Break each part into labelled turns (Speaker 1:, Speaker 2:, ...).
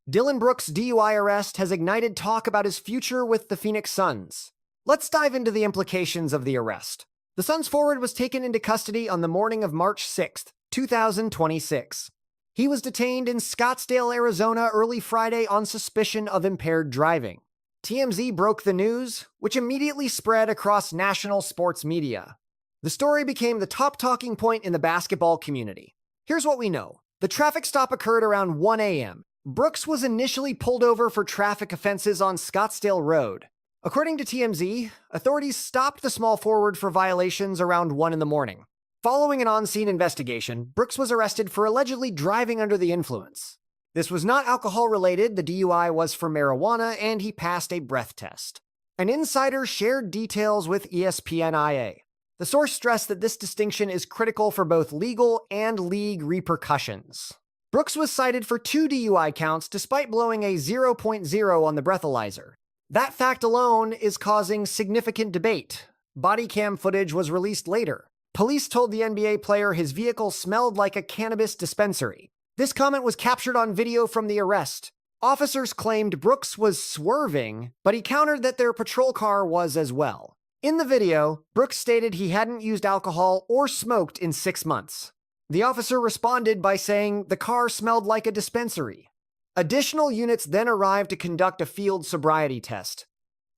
Speaker 1: Dillon Brooks' DUI arrest has ignited talk about his future with the Phoenix Suns. Let's dive into the implications of the arrest. The Suns forward was taken into custody on the morning of March 6, 2026. He was detained in Scottsdale, Arizona early Friday on suspicion of impaired driving. TMZ broke the news, which immediately spread across national sports media. The story became the top talking point in the basketball community. Here's what we know. The traffic stop occurred around 1 a.m. Brooks was initially pulled over for traffic offenses on Scottsdale Road. According to TMZ, authorities stopped the small forward for violations around 1 in the morning. Following an on-scene investigation, Brooks was arrested for allegedly driving under the influence. This was not alcohol-related, the DUI was for marijuana, and he passed a breath test. An insider shared details with ESPN. The source stressed that this distinction is critical for both legal and league repercussions. Brooks was cited for 2 DUI counts despite blowing a 0.0 on the breathalyzer. That fact alone is causing significant debate. Body cam footage was released later. Police told the NBA player his vehicle smelled like a cannabis dispensary. This comment was captured on video from the arrest. Officers claimed Brooks was swerving, but he countered that their patrol car was as well. In the video, Brooks stated he hadn't used alcohol or smoked in 6 months. The officer responded by saying the car smelled like a dispensary. Additional units then arrived to conduct a field sobriety test.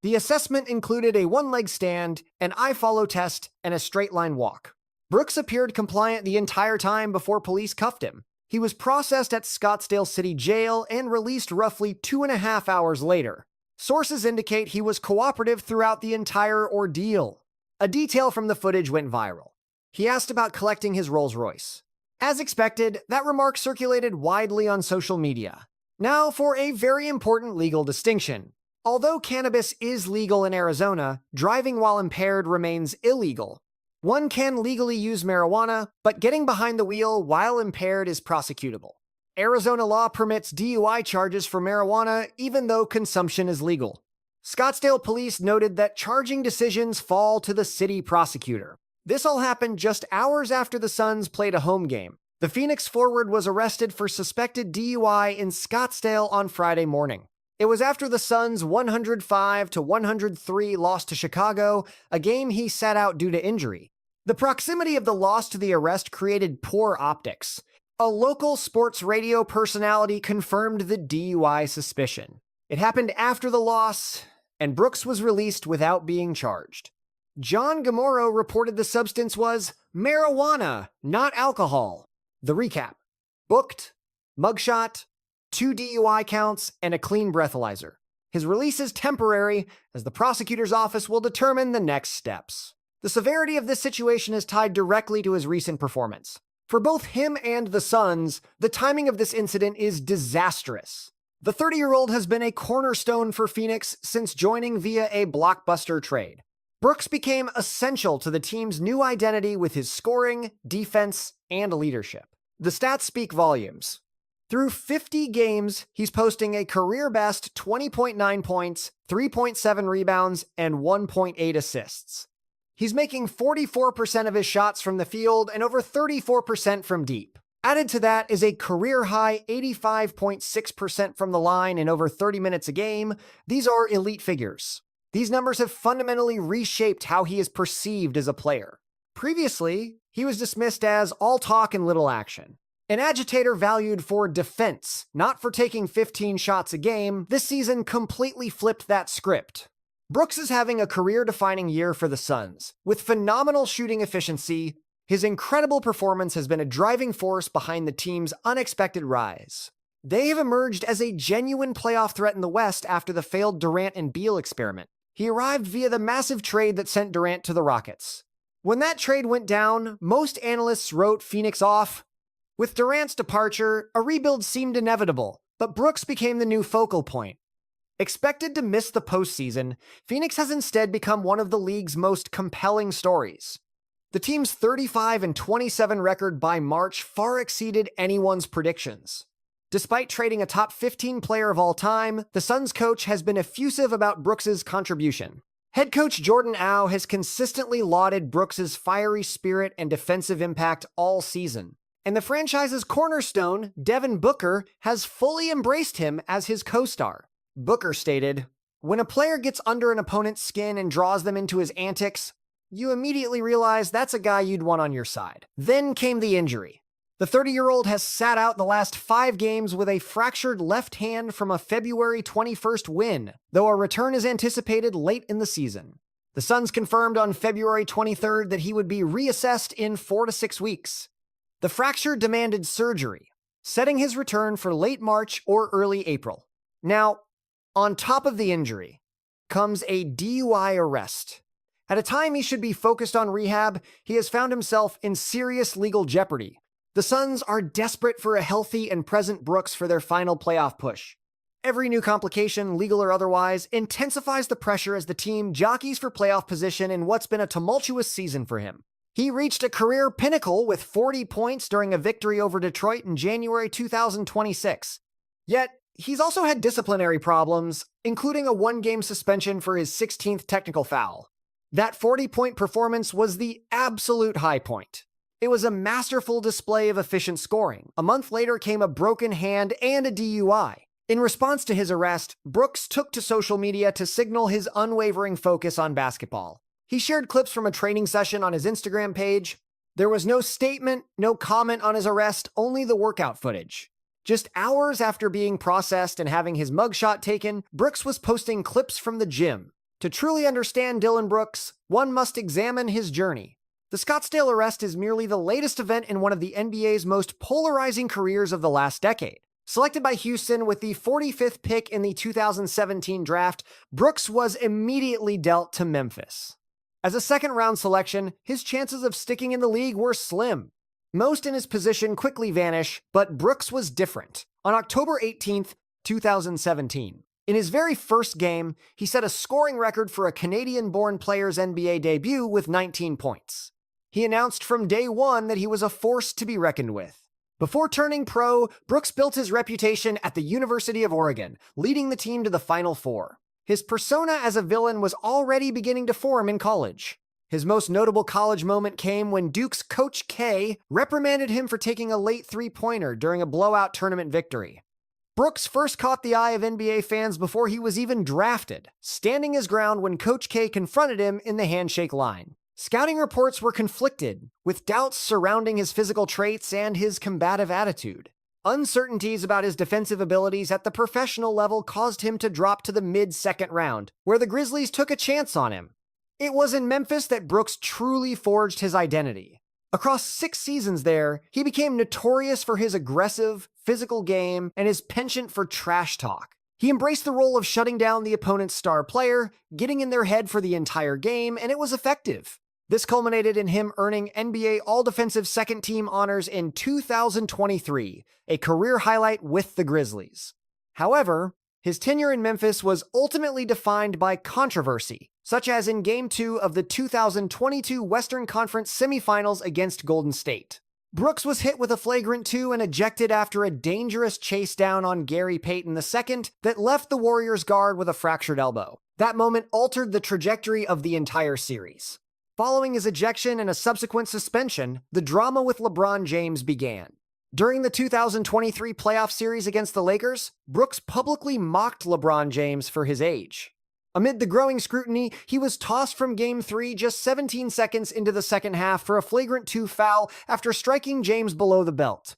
Speaker 1: The assessment included a one-leg stand, an eye-follow test, and a straight-line walk. Brooks appeared compliant the entire time before police cuffed him. He was processed at Scottsdale City Jail and released roughly 2.5 hours later. Sources indicate he was cooperative throughout the entire ordeal. A detail from the footage went viral. He asked about collecting his Rolls-Royce. As expected, that remark circulated widely on social media. Now for a very important legal distinction. Although cannabis is legal in Arizona, driving while impaired remains illegal. One can legally use marijuana, but getting behind the wheel while impaired is prosecutable. Arizona law permits DUI charges for marijuana even though consumption is legal. Scottsdale police noted that charging decisions fall to the city prosecutor. This all happened just hours after the Suns played a home game. The Phoenix forward was arrested for suspected DUI in Scottsdale on Friday morning. It was after the Suns' 105-103 loss to Chicago, a game he sat out due to injury. The proximity of the loss to the arrest created poor optics. A local sports radio personality confirmed the DUI suspicion. It happened after the loss, and Brooks was released without being charged. John Gamoro reported the substance was marijuana, not alcohol. The recap: booked, mugshot, 2 DUI counts, and a clean breathalyzer. His release is temporary, as the prosecutor's office will determine the next steps. The severity of this situation is tied directly to his recent performance. For both him and the Suns, the timing of this incident is disastrous. The 30-year-old has been a cornerstone for Phoenix since joining via a blockbuster trade. Brooks became essential to the team's new identity with his scoring, defense, and leadership. The stats speak volumes. Through 50 games, he's posting a career-best 20.9 points, 3.7 rebounds, and 1.8 assists. He's making 44% of his shots from the field and over 34% from deep. Added to that is a career-high 85.6% from the line in over 30 minutes a game. These are elite figures. These numbers have fundamentally reshaped how he is perceived as a player. Previously, he was dismissed as all talk and little action. An agitator valued for defense, not for taking 15 shots a game, this season completely flipped that script. Brooks is having a career-defining year for the Suns. With phenomenal shooting efficiency, his incredible performance has been a driving force behind the team's unexpected rise. They have emerged as a genuine playoff threat in the West after the failed Durant and Beal experiment. He arrived via the massive trade that sent Durant to the Rockets. When that trade went down, most analysts wrote Phoenix off. With Durant's departure, a rebuild seemed inevitable, but Brooks became the new focal point. Expected to miss the postseason, Phoenix has instead become one of the league's most compelling stories. The team's 35-27 record by March far exceeded anyone's predictions. Despite trading a top 15 player of all time, the Suns coach has been effusive about Brooks' contribution. Head coach Jordan Au has consistently lauded Brooks' fiery spirit and defensive impact all season. and the franchise's cornerstone, Devin Booker, has fully embraced him as his co-star. Booker stated, "When a player gets under an opponent's skin and draws them into his antics, you immediately realize that's a guy you'd want on your side." Then came the injury. The 30-year-old has sat out the last 5 games with a fractured left hand from a February 21st win, though a return is anticipated late in the season. The Suns confirmed on February 23rd that he would be reassessed in 4 to 6 weeks. The fracture demanded surgery, setting his return for late March or early April. Now, on top of the injury comes a DUI arrest. At a time he should be focused on rehab, he has found himself in serious legal jeopardy. The Suns are desperate for a healthy and present Brooks for their final playoff push. Every new complication, legal or otherwise, intensifies the pressure as the team jockeys for playoff position in what's been a tumultuous season for him. He reached a career pinnacle with 40 points during a victory over Detroit in January 2026. Yet, he's also had disciplinary problems, including a 1-game suspension for his 16th technical foul. That 40-point performance was the absolute high point. It was a masterful display of efficient scoring. A month later came a broken hand and a DUI. In response to his arrest, Brooks took to social media to signal his unwavering focus on basketball. He shared clips from a training session on his Instagram page. There was no statement, no comment on his arrest, only the workout footage. Just hours after being processed and having his mugshot taken, Brooks was posting clips from the gym. To truly understand Dillon Brooks, one must examine his journey. The Scottsdale arrest is merely the latest event in one of the NBA's most polarizing careers of the last decade. Selected by Houston with the 45th pick in the 2017 draft, Brooks was immediately dealt to Memphis. As a second-round selection, his chances of sticking in the league were slim. Most in his position quickly vanish, but Brooks was different. On October 18th, 2017, in his very first game, he set a scoring record for a Canadian-born player's NBA debut with 19 points. He announced from day one that he was a force to be reckoned with. Before turning pro, Brooks built his reputation at the University of Oregon, leading the team to the Final Four. His persona as a villain was already beginning to form in college. His most notable college moment came when Duke's Coach K reprimanded him for taking a late three-pointer during a blowout tournament victory. Brooks first caught the eye of NBA fans before he was even drafted, standing his ground when Coach K confronted him in the handshake line. Scouting reports were conflicted, with doubts surrounding his physical traits and his combative attitude. Uncertainties about his defensive abilities at the professional level caused him to drop to the mid-second round, where the Grizzlies took a chance on him. It was in Memphis that Brooks truly forged his identity. Across 6 seasons there, he became notorious for his aggressive, physical game and his penchant for trash talk. He embraced the role of shutting down the opponent's star player, getting in their head for the entire game, and it was effective. This culminated in him earning NBA All-Defensive Second Team honors in 2023, a career highlight with the Grizzlies. However, his tenure in Memphis was ultimately defined by controversy, such as in Game 2 of the 2022 Western Conference semifinals against Golden State. Brooks was hit with a flagrant 2 and ejected after a dangerous chase down on Gary Payton II that left the Warriors guard with a fractured elbow. That moment altered the trajectory of the entire series. Following his ejection and a subsequent suspension, the drama with LeBron James began. During the 2023 playoff series against the Lakers, Brooks publicly mocked LeBron James for his age. Amid the growing scrutiny, he was tossed from Game 3 just 17 seconds into the second half for a flagrant 2 foul after striking James below the belt.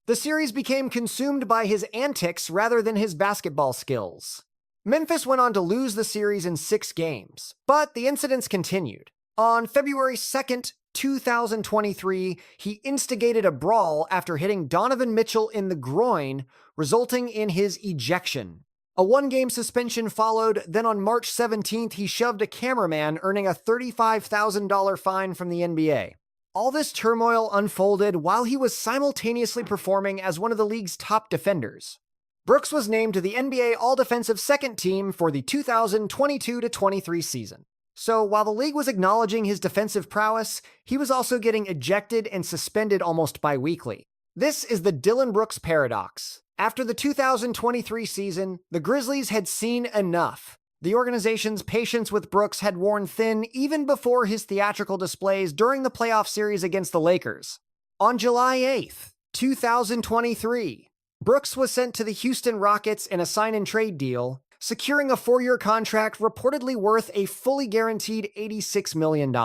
Speaker 1: The series became consumed by his antics rather than his basketball skills. Memphis went on to lose the series in 6 games, but the incidents continued. On February 2nd, 2023, he instigated a brawl after hitting Donovan Mitchell in the groin, resulting in his ejection. A 1-game suspension followed, then on March 17th, he shoved a cameraman, earning a $35,000 fine from the NBA. All this turmoil unfolded while he was simultaneously performing as one of the league's top defenders. Brooks was named to the NBA All-Defensive Second Team for the 2022-23 season. So while the league was acknowledging his defensive prowess, he was also getting ejected and suspended almost bi-weekly. This is the Dillon Brooks paradox. After the 2023 season, the Grizzlies had seen enough. The organization's patience with Brooks had worn thin even before his theatrical displays during the playoff series against the Lakers. On July 8th, 2023. Brooks was sent to the Houston Rockets in a sign-and-trade deal, securing a 4-year contract reportedly worth a fully guaranteed $86 million.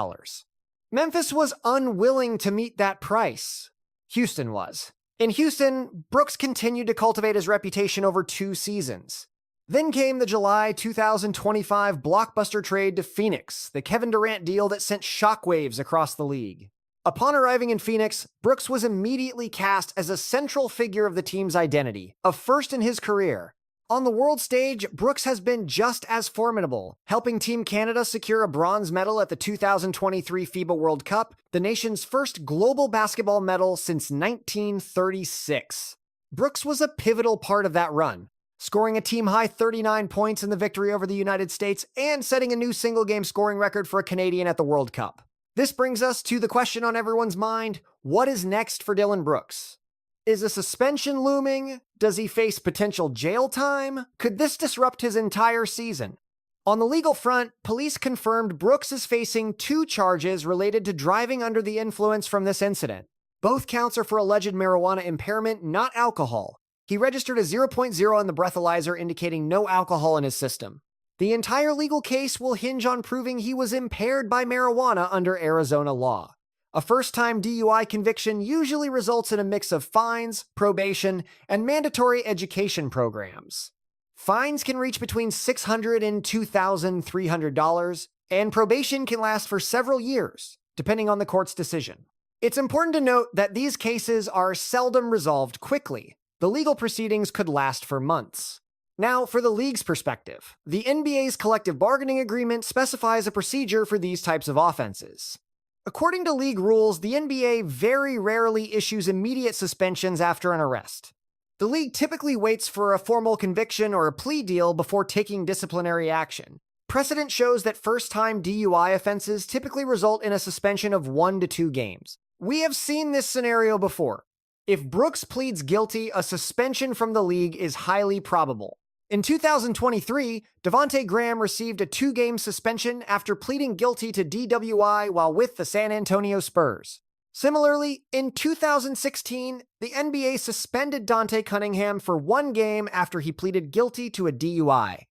Speaker 1: Memphis was unwilling to meet that price. Houston was. In Houston, Brooks continued to cultivate his reputation over 2 seasons. Then came the July 2025 blockbuster trade to Phoenix, the Kevin Durant deal that sent shockwaves across the league. Upon arriving in Phoenix, Brooks was immediately cast as a central figure of the team's identity, a first in his career. On the world stage, Brooks has been just as formidable, helping Team Canada secure a bronze medal at the 2023 FIBA World Cup, the nation's first global basketball medal since 1936. Brooks was a pivotal part of that run, scoring a team-high 39 points in the victory over the United States and setting a new single-game scoring record for a Canadian at the World Cup. This brings us to the question on everyone's mind: what is next for Dillon Brooks? Is a suspension looming? Does he face potential jail time? Could this disrupt his entire season? On the legal front, police confirmed Brooks is facing 2 charges related to driving under the influence from this incident. Both counts are for alleged marijuana impairment, not alcohol. He registered a 0.0 on the breathalyzer, indicating no alcohol in his system. The entire legal case will hinge on proving he was impaired by marijuana under Arizona law. A first-time DUI conviction usually results in a mix of fines, probation, and mandatory education programs. Fines can reach between $600 and $2,300, and probation can last for several years, depending on the court's decision. It's important to note that these cases are seldom resolved quickly. The legal proceedings could last for months. Now, for the league's perspective, the NBA's collective bargaining agreement specifies a procedure for these types of offenses. According to league rules, the NBA very rarely issues immediate suspensions after an arrest. The league typically waits for a formal conviction or a plea deal before taking disciplinary action. Precedent shows that first-time DUI offenses typically result in a suspension of 1 to 2 games. We have seen this scenario before. If Brooks pleads guilty, a suspension from the league is highly probable. In 2023, Devonte Graham received a 2-game suspension after pleading guilty to DWI while with the San Antonio Spurs. Similarly, in 2016, the NBA suspended Dante Cunningham for 1 game after he pleaded guilty to a DUI.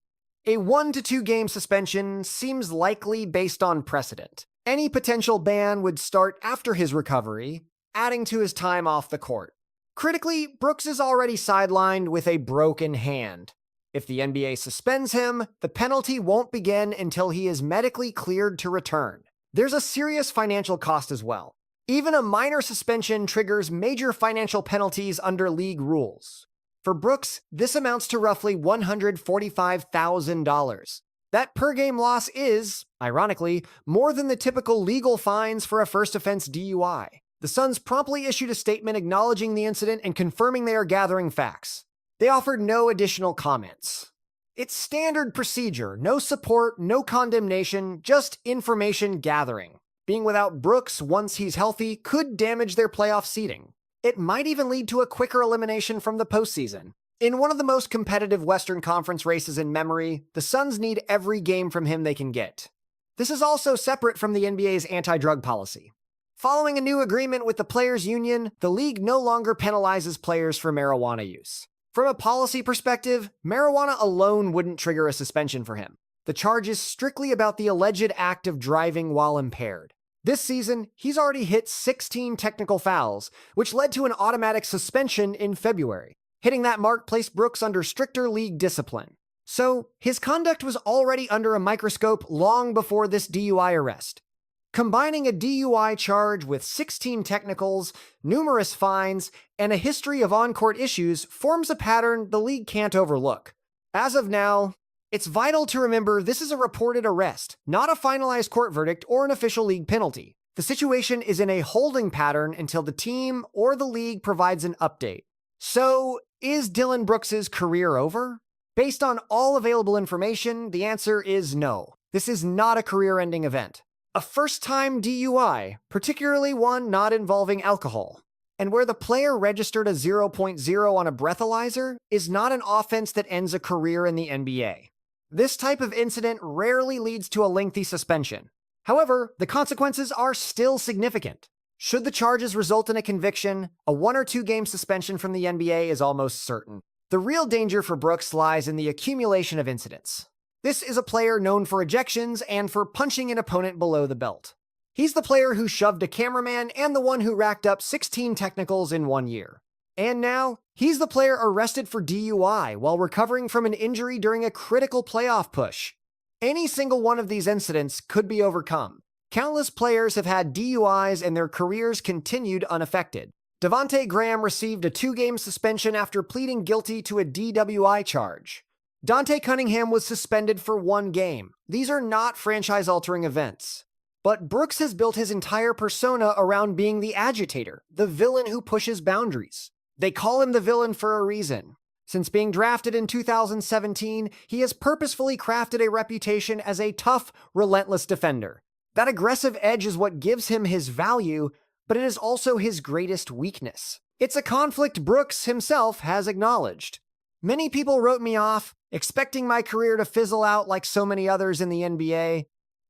Speaker 1: A 1 to 2 game suspension seems likely based on precedent. Any potential ban would start after his recovery, adding to his time off the court. Critically, Brooks is already sidelined with a broken hand. If the NBA suspends him, the penalty won't begin until he is medically cleared to return. There's a serious financial cost as well. Even a minor suspension triggers major financial penalties under league rules. For Brooks, this amounts to roughly $145,000. That per-game loss is, ironically, more than the typical legal fines for a first-offense DUI. The Suns promptly issued a statement acknowledging the incident and confirming they are gathering facts. They offered no additional comments. It's standard procedure, no support, no condemnation, just information gathering. Being without Brooks once he's healthy could damage their playoff seeding. It might even lead to a quicker elimination from the postseason. In one of the most competitive Western Conference races in memory, the Suns need every game from him they can get. This is also separate from the NBA's anti-drug policy. Following a new agreement with the Players' Union, the league no longer penalizes players for marijuana use. From a policy perspective, marijuana alone wouldn't trigger a suspension for him. The charge is strictly about the alleged act of driving while impaired. This season, he's already hit 16 technical fouls, which led to an automatic suspension in February. Hitting that mark placed Brooks under stricter league discipline. So, his conduct was already under a microscope long before this DUI arrest. Combining a DUI charge with 16 technicals, numerous fines, and a history of on-court issues forms a pattern the league can't overlook. As of now, it's vital to remember this is a reported arrest, not a finalized court verdict or an official league penalty. The situation is in a holding pattern until the team or the league provides an update. So, is Dillon Brooks' career over? Based on all available information, the answer is no. This is not a career-ending event. A first-time DUI, particularly one not involving alcohol, and where the player registered a 0.0 on a breathalyzer, is not an offense that ends a career in the NBA. This type of incident rarely leads to a lengthy suspension. However, the consequences are still significant. Should the charges result in a conviction, a 1 or 2 game suspension from the NBA is almost certain. The real danger for Brooks lies in the accumulation of incidents. This is a player known for ejections and for punching an opponent below the belt. He's the player who shoved a cameraman and the one who racked up 16 technicals in 1 year. And now, he's the player arrested for DUI while recovering from an injury during a critical playoff push. Any single one of these incidents could be overcome. Countless players have had DUIs and their careers continued unaffected. Devonte Graham received a 2-game suspension after pleading guilty to a DWI charge. Dante Cunningham was suspended for 1 game. These are not franchise-altering events. But Brooks has built his entire persona around being the agitator, the villain who pushes boundaries. They call him the villain for a reason. Since being drafted in 2017, he has purposefully crafted a reputation as a tough, relentless defender. That aggressive edge is what gives him his value, but it is also his greatest weakness. It's a conflict Brooks himself has acknowledged. Many people wrote me off, expecting my career to fizzle out like so many others in the NBA.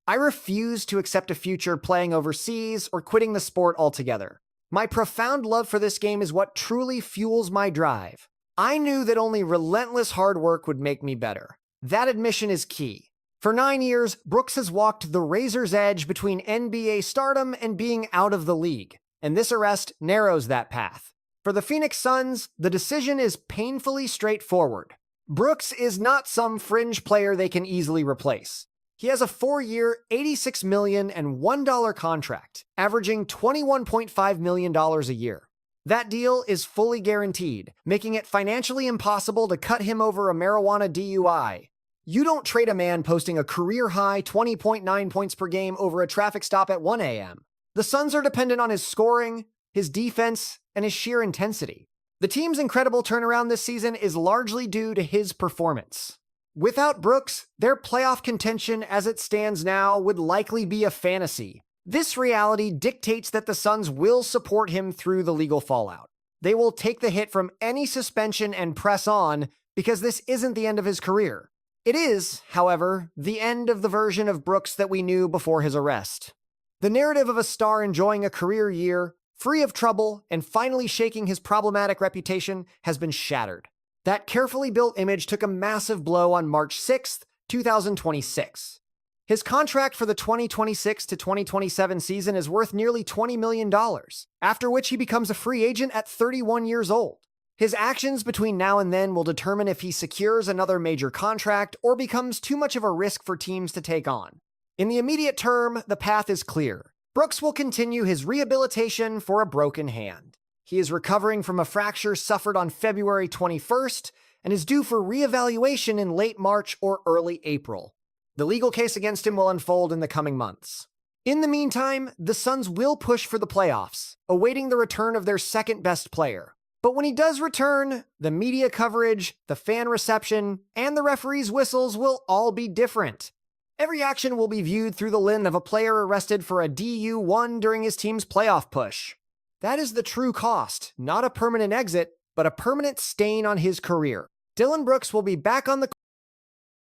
Speaker 1: I refuse to accept a future playing overseas or quitting the sport altogether. My profound love for this game is what truly fuels my drive. I knew that only relentless hard work would make me better. That admission is key. For 9 years, Brooks has walked the razor's edge between NBA stardom and being out of the league, and this arrest narrows that path. For the Phoenix Suns, the decision is painfully straightforward. Brooks is not some fringe player they can easily replace. He has a 4-year, $86 million and $1 contract, averaging $21.5 million a year. That deal is fully guaranteed, making it financially impossible to cut him over a marijuana DUI. You don't trade a man posting a career-high 20.9 points per game over a traffic stop at 1 a.m. The Suns are dependent on his scoring, his defense, and his sheer intensity. The team's incredible turnaround this season is largely due to his performance. Without Brooks, their playoff contention as it stands now would likely be a fantasy. This reality dictates that the Suns will support him through the legal fallout. They will take the hit from any suspension and press on because this isn't the end of his career. It is, however, the end of the version of Brooks that we knew before his arrest. The narrative of a star enjoying a career year, free of trouble, and finally shaking his problematic reputation has been shattered. That carefully built image took a massive blow on March 6th, 2026. His contract for the 2026 to 2027 season is worth nearly $20 million, after which he becomes a free agent at 31 years old. His actions between now and then will determine if he secures another major contract or becomes too much of a risk for teams to take on. In the immediate term, the path is clear. Brooks will continue his rehabilitation for a broken hand. He is recovering from a fracture suffered on February 21st and is due for reevaluation in late March or early April. The legal case against him will unfold in the coming months. In the meantime, the Suns will push for the playoffs, awaiting the return of their second-best player. But when he does return, the media coverage, the fan reception, and the referees' whistles will all be different. Every action will be viewed through the lens of a player arrested for a DU1 during his team's playoff push. That is the true cost, not a permanent exit, but a permanent stain on his career. Dillon Brooks will be back on the